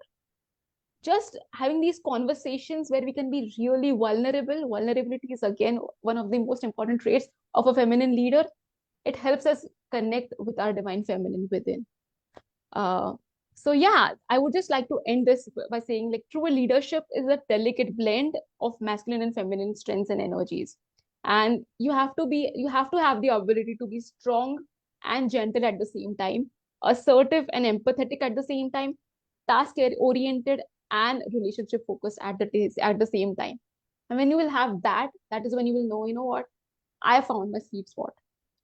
Just having these conversations where we can be really vulnerable. Vulnerability is again one of the most important traits of a feminine leader. It helps us connect with our divine feminine within. uh, so yeah, I would just like to end this by saying, like, true leadership is a delicate blend of masculine and feminine strengths and energies. And you have to have the ability to be strong and gentle at the same time, assertive and empathetic at the same time, task oriented and relationship focused at the same time. And when you will have that, that is when you will know, you know what, I found my sweet spot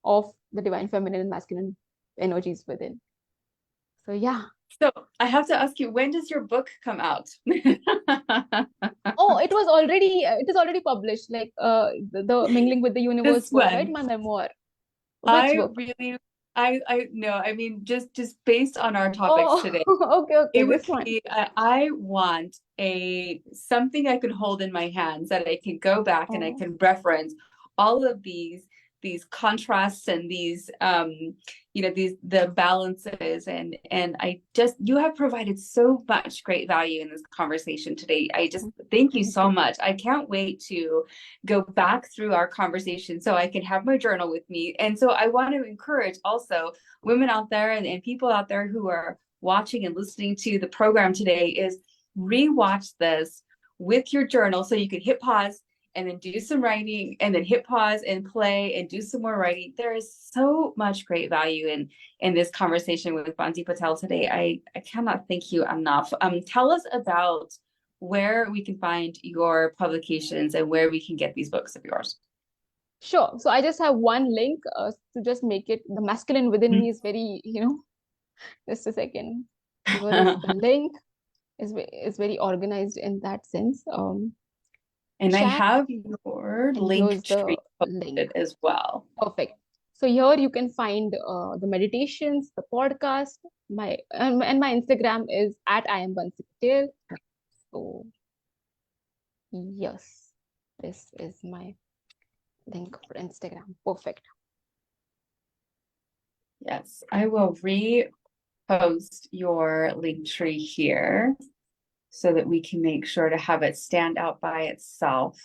of the divine feminine and masculine energies within. So yeah. So I have to ask you, when does your book come out? Oh, it is already published, like the Mingling with the Universe This book, right? one. My memoir. Which I book? really, I no, I mean, just based on our topics Oh, today, okay, okay, it would this one. be, I want something I could hold in my hands that I can go back and I Oh, can reference all of these contrasts and these these the balances, and I just, you have provided so much great value in this conversation today. I just thank you thank so you. much. I can't wait to go back through our conversation so I can have my journal with me. And so I want to encourage also women out there and people out there who are watching and listening to the program today is rewatch this with your journal so you can hit pause and then do some writing and then hit pause and play and do some more writing. There is so much great value in this conversation with Bansi Patel today. I cannot thank you enough. Tell us about where we can find your publications and where we can get these books of yours. Sure. So I just have one link to just make it, the masculine within me is very, just a second. Here is the link. Is very organized in that sense. And I Chat, have your and link here's the tree link. posted as well. Perfect. So here you can find the meditations, the podcast. And my Instagram is at I am Bansi Patel. So yes, this is my link for Instagram. Perfect. Yes, I will repost your link tree here so that we can make sure to have it stand out by itself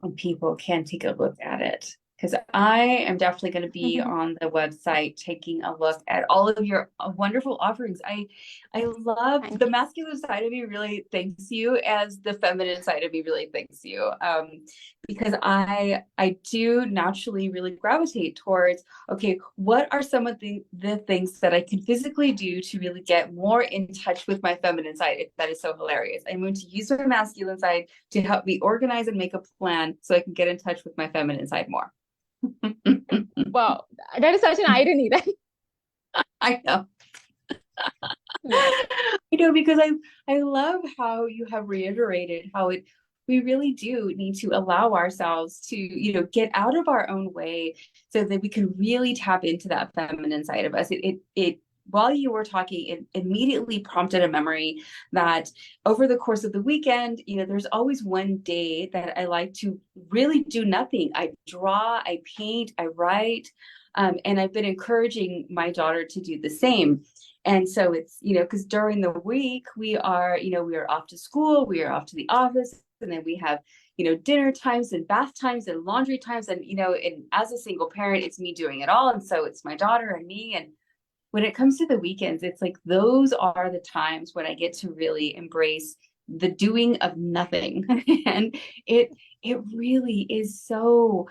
and people can take a look at it. Because I am definitely going to be on the website taking a look at all of your wonderful offerings. I love Thank the you. masculine side of me really thanks you as the feminine side of me really thanks you. Because I do naturally really gravitate towards, okay, what are some of the things that I can physically do to really get more in touch with my feminine side? That is so hilarious. I'm going to use my masculine side to help me organize and make a plan so I can get in touch with my feminine side more. Wow, that is such an irony, right? I know. Yes. You know, because I love how you have reiterated how we really do need to allow ourselves to, get out of our own way so that we can really tap into that feminine side of us. It while you were talking, it immediately prompted a memory that over the course of the weekend, there's always one day that I like to really do nothing. I draw, I paint, I write. And I've been encouraging my daughter to do the same. And so it's, because during the week we are, we are off to school, we are off to the office, and then we have, dinner times and bath times and laundry times. And, and as a single parent, it's me doing it all. And so it's my daughter and me. And when it comes to the weekends, it's like those are the times when I get to really embrace the doing of nothing. And it really is so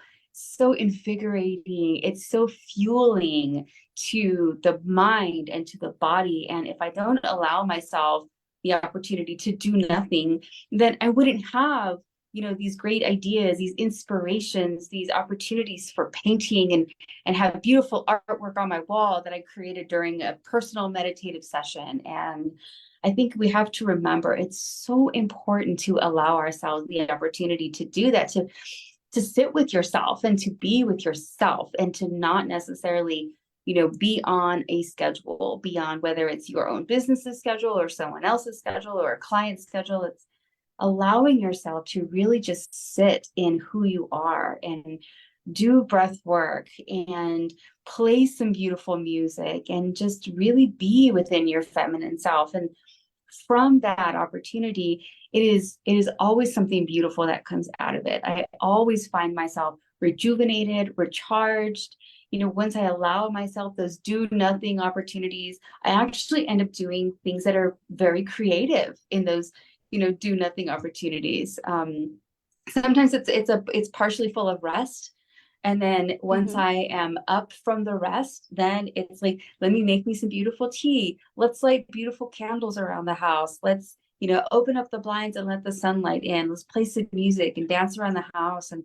invigorating. It's so fueling to the mind and to the body. And if I don't allow myself the opportunity to do nothing, then I wouldn't have, these great ideas, these inspirations, these opportunities for painting and have beautiful artwork on my wall that I created during a personal meditative session. And I think we have to remember it's so important to allow ourselves the opportunity to do that, to sit with yourself and to be with yourself, and to not necessarily, be on a schedule, beyond whether it's your own business's schedule or someone else's schedule or a client's schedule. It's allowing yourself to really just sit in who you are and do breath work and play some beautiful music and just really be within your feminine self. And from that opportunity, it is always something beautiful that comes out of it. I always find myself rejuvenated, recharged. Once I allow myself those do nothing opportunities, I actually end up doing things that are very creative in those, do nothing opportunities. Sometimes it's partially full of rest. And then once I am up from the rest, then it's like, let me make me some beautiful tea. Let's light beautiful candles around the house. Let's, open up the blinds and let the sunlight in. Let's play some music and dance around the house. And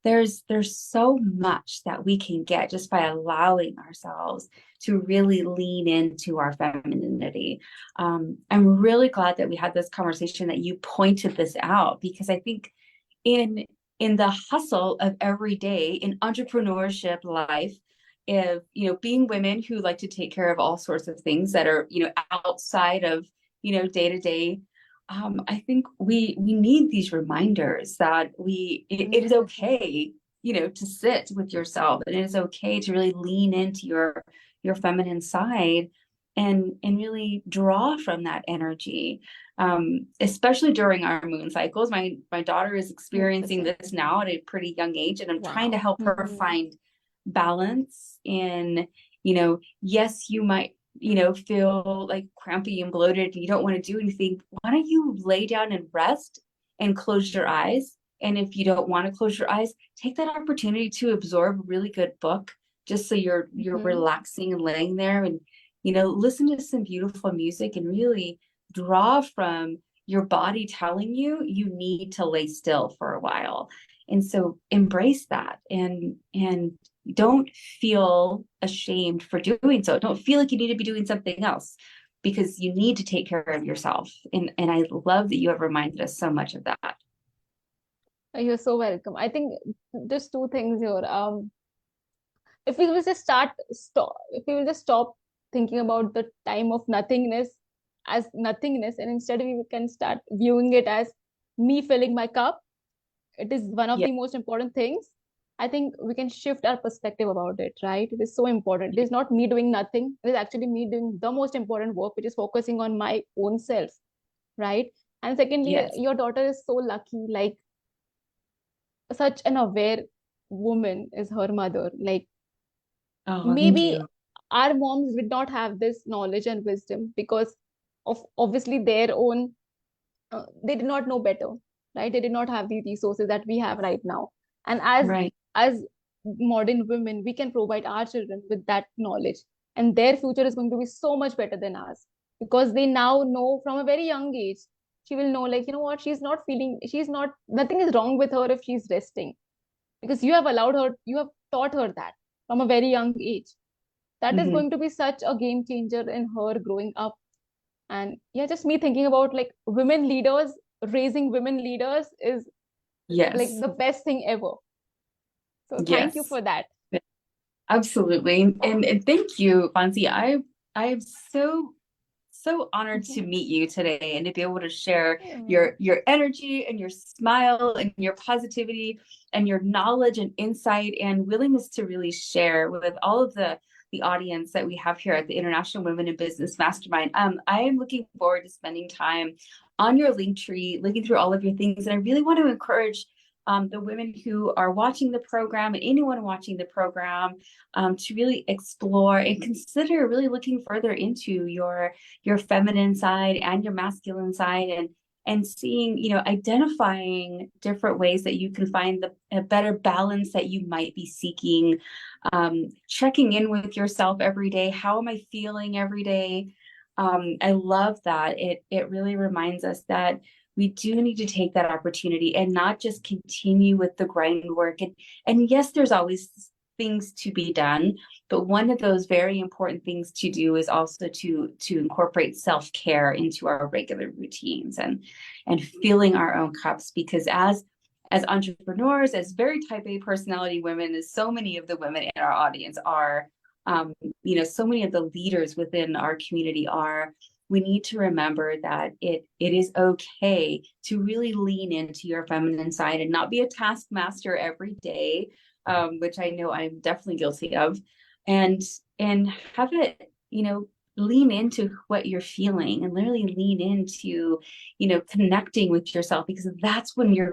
there's so much that we can get just by allowing ourselves to really lean into our femininity. I'm really glad that we had this conversation, that you pointed this out, because I think in the hustle of every day in entrepreneurship life, if being women who like to take care of all sorts of things that are outside of day to day, I think we need these reminders that it is okay to sit with yourself, and it is okay to really lean into your feminine side and really draw from that energy, especially during our moon cycles. My daughter is experiencing this now at a pretty young age, and I'm trying to help her find balance in, yes, you might, feel like crampy and bloated and you don't want to do anything. Why don't you lay down and rest and close your eyes? And if you don't want to close your eyes, take that opportunity to absorb a really good book, just so you're relaxing and laying there, and listen to some beautiful music and really draw from your body telling you need to lay still for a while. And so embrace that, and don't feel ashamed for doing so. Don't feel like you need to be doing something else, because you need to take care of yourself. And I love that you have reminded us so much of that. You're so welcome. I think there's two things here. If we will just if we will just stop thinking about the time of nothingness as nothingness, and instead we can start viewing it as me filling my cup. It is one of the most important things. I think we can shift our perspective about it, right? It is so important. It is not me doing nothing. It is actually me doing the most important work, which is focusing on my own self, right? And secondly, your daughter is so lucky, like such an aware woman is her mother. Like, maybe our moms did not have this knowledge and wisdom because of obviously their own, they did not know better, right? They did not have the resources that we have right now. And as modern women, we can provide our children with that knowledge, and their future is going to be so much better than ours, because they now know from a very young age. She will know, like, you know what, nothing is wrong with her if she's resting, because you have allowed her, you have taught her that from a very young age. That is going to be such a game changer in her growing up. And yeah, just me thinking about like women leaders, raising women leaders is like the best thing ever. So thank you for that. Absolutely. And thank you, Bansi. I'm so honored to meet you today and to be able to share Yeah. your energy and your smile and your positivity and your knowledge and insight and willingness to really share with all of the audience that we have here at the International Women in Business Mastermind. I am looking forward to spending time on your link tree, looking through all of your things. And I really want to encourage the women who are watching the program and anyone watching the program to really explore and consider really looking further into your feminine side and your masculine side, and seeing, you know, identifying different ways that you can find a better balance that you might be seeking, checking in with yourself every day. How am I feeling every day? I love that. It really reminds us that we do need to take that opportunity and not just continue with the grind work. And yes, there's always things to be done, but one of those very important things to do is also to incorporate self-care into our regular routines and filling our own cups, because as entrepreneurs, as very type A personality women, as so many of the women in our audience are, you know, so many of the leaders within our community are, we need to remember that it is okay to really lean into your feminine side and not be a taskmaster every day, which I know I'm definitely guilty of, and have it, you know, lean into what you're feeling and literally lean into, you know, connecting with yourself, because that's when your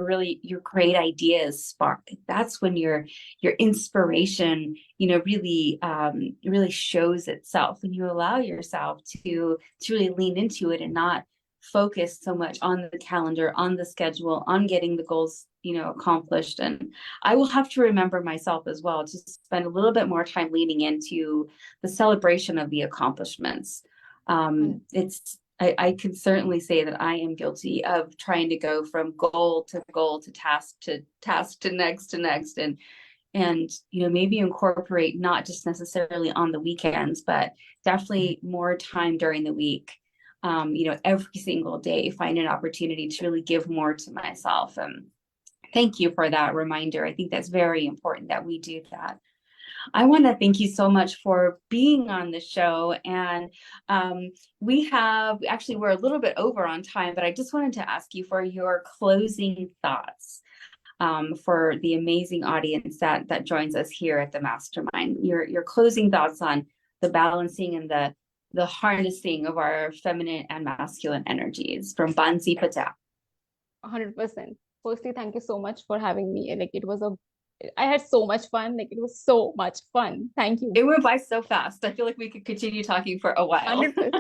great ideas spark. That's when your inspiration, you know, really shows itself, and you allow yourself to really lean into it and not focus so much on the calendar, on the schedule, on getting the goals, you know, accomplished. And I will have to remember myself as well to spend a little bit more time leaning into the celebration of the accomplishments. I can certainly say that I am guilty of trying to go from goal to task to next, and you know, maybe incorporate not just necessarily on the weekends, but definitely more time during the week. You know, every single day, find an opportunity to really give more to myself. Thank you for that reminder. I think that's very important that we do that. I want to thank you so much for being on the show. And we're a little bit over on time, but I just wanted to ask you for your closing thoughts for the amazing audience that joins us here at the Mastermind. Your closing thoughts on the balancing and the harnessing of our feminine and masculine energies from Bansi Patel. 100%. Firstly, thank you so much for having me. Like, I had so much fun. Like, it was so much fun. Thank you. It went by so fast. I feel like we could continue talking for a while. 100%.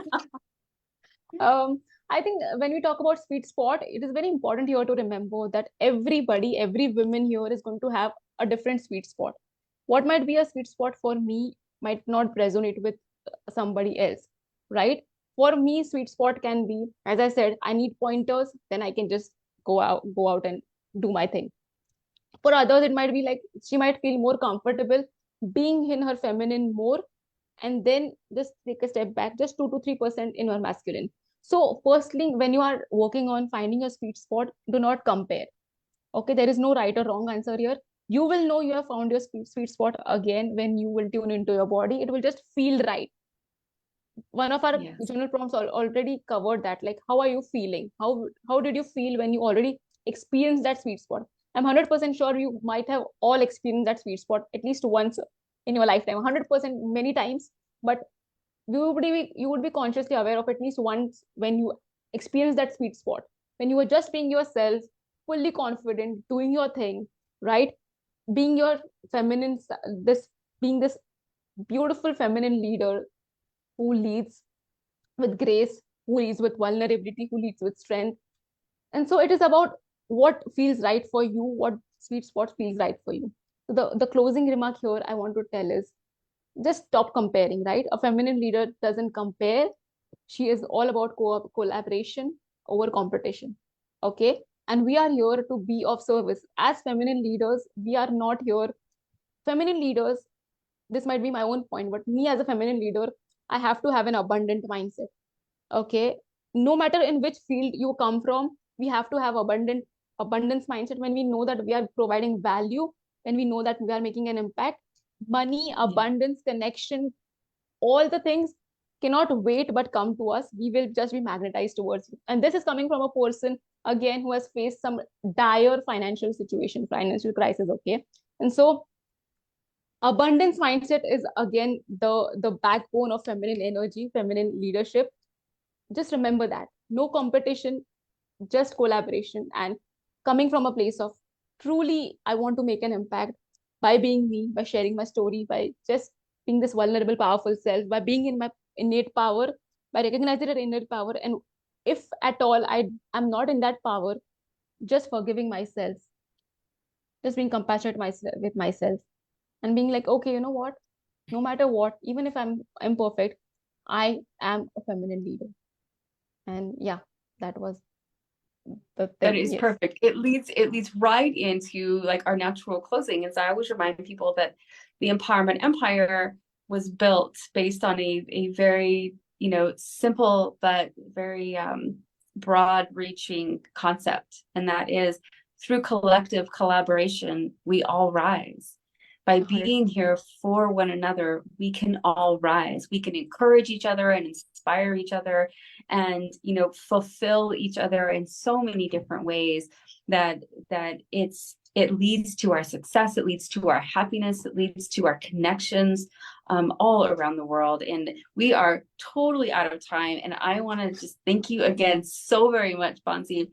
I think when we talk about sweet spot, it is very important here to remember that every woman here is going to have a different sweet spot. What might be a sweet spot for me might not resonate with somebody else, right? For me, sweet spot can be, as I said, I need pointers, then I can just go out and do my thing. For others, it might be like she might feel more comfortable being in her feminine more, and then just take a step back, just 2 to 3% in your masculine. So firstly, when you are working on finding a sweet spot, do not compare. Okay, there is no right or wrong answer here. You will know you have found your sweet spot again when you will tune into your body. It will just feel right. One of our journal prompts already covered that. Like, how are you feeling? How did you feel when you already experienced that sweet spot? I'm 100% sure you might have all experienced that sweet spot at least once in your lifetime. 100% many times, but you would be consciously aware of at least once when you experience that sweet spot, when you were just being yourself, fully confident, doing your thing, right? Being your feminine, being this beautiful feminine leader who leads with grace, who leads with vulnerability, who leads with strength. And so it is about what feels right for you, what sweet spot feels right for you. So the closing remark here I want to tell is just stop comparing, right? A feminine leader doesn't compare. She is all about collaboration over competition. Okay. And we are here to be of service. As feminine leaders, we are not here. Feminine leaders, this might be my own point, but me as a feminine leader, I have to have an abundant mindset. Okay. No matter in which field you come from, we have to have abundance mindset when we know that we are providing value, when we know that we are making an impact. Money, abundance, connection, all the things cannot wait but come to us. We will just be magnetized towards you. And this is coming from a person, again, who has faced some dire financial situation, financial crisis, okay? And so abundance mindset is again the backbone of feminine energy, feminine leadership. Just remember that. No competition, just collaboration, and coming from a place of truly, I want to make an impact by being me, by sharing my story, by just being this vulnerable, powerful self, by being in my innate power, by recognizing that innate power. And if at all I'm not in that power, just forgiving myself, just being compassionate myself with myself, and being like, okay, you know what? No matter what, even if I'm imperfect, I am a feminine leader. And yeah, that was the That thing. is Yes. perfect. It leads right into like our natural closing. And so I always remind people that the empowerment empire was built based on a very, simple but very broad reaching concept. And that is, through collective collaboration, we all rise. By being 100%. here for one another, we can all rise. We can encourage each other and inspire each other, and fulfill each other in so many different ways that it leads to our success, it leads to our happiness, it leads to our connections all around the world. And we are totally out of time, and I want to just thank you again so very much, Bansi.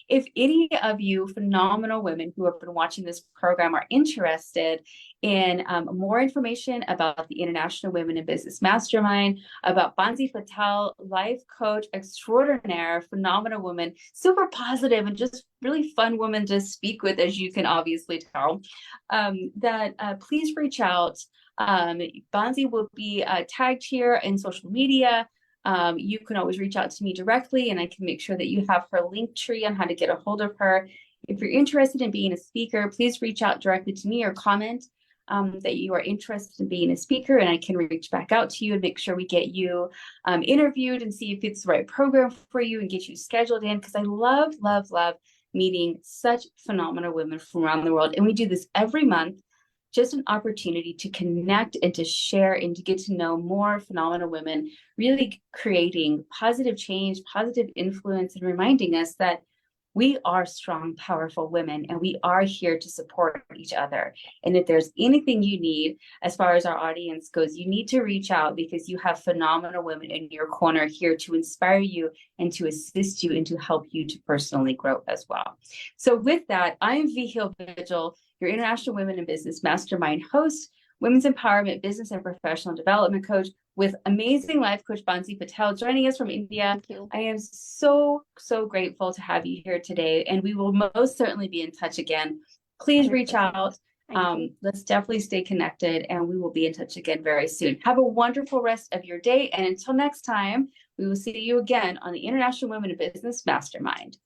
If any of you phenomenal women who have been watching this program are interested in more information about the International Women in Business Mastermind, about Bansi Patel, life coach extraordinaire, phenomenal woman, super positive and just really fun woman to speak with, as you can obviously tell, please reach out. Bansi will be tagged here in social media. You can always reach out to me directly, and I can make sure that you have her link tree on how to get a hold of her. If you're interested in being a speaker, please reach out directly to me or comment that you are interested in being a speaker, and I can reach back out to you and make sure we get you interviewed and see if it's the right program for you and get you scheduled in, because I love, love, love meeting such phenomenal women from around the world. And we do this every month. Just an opportunity to connect and to share and to get to know more phenomenal women, really creating positive change, positive influence, and reminding us that we are strong, powerful women, and we are here to support each other. And if there's anything you need, as far as our audience goes, you need to reach out, because you have phenomenal women in your corner here to inspire you and to assist you and to help you to personally grow as well. So with that, I am Vihil, Vigil, your International Women in Business Mastermind host, women's empowerment, business and professional development coach, with amazing life coach Bansi Patel joining us from India. Thank you. I am so, so grateful to have you here today, and we will most certainly be in touch again. Please reach 100%. out. Thank you. Let's definitely stay connected, and we will be in touch again very soon. Have a wonderful rest of your day, and until next time, we will see you again on the International Women in Business Mastermind.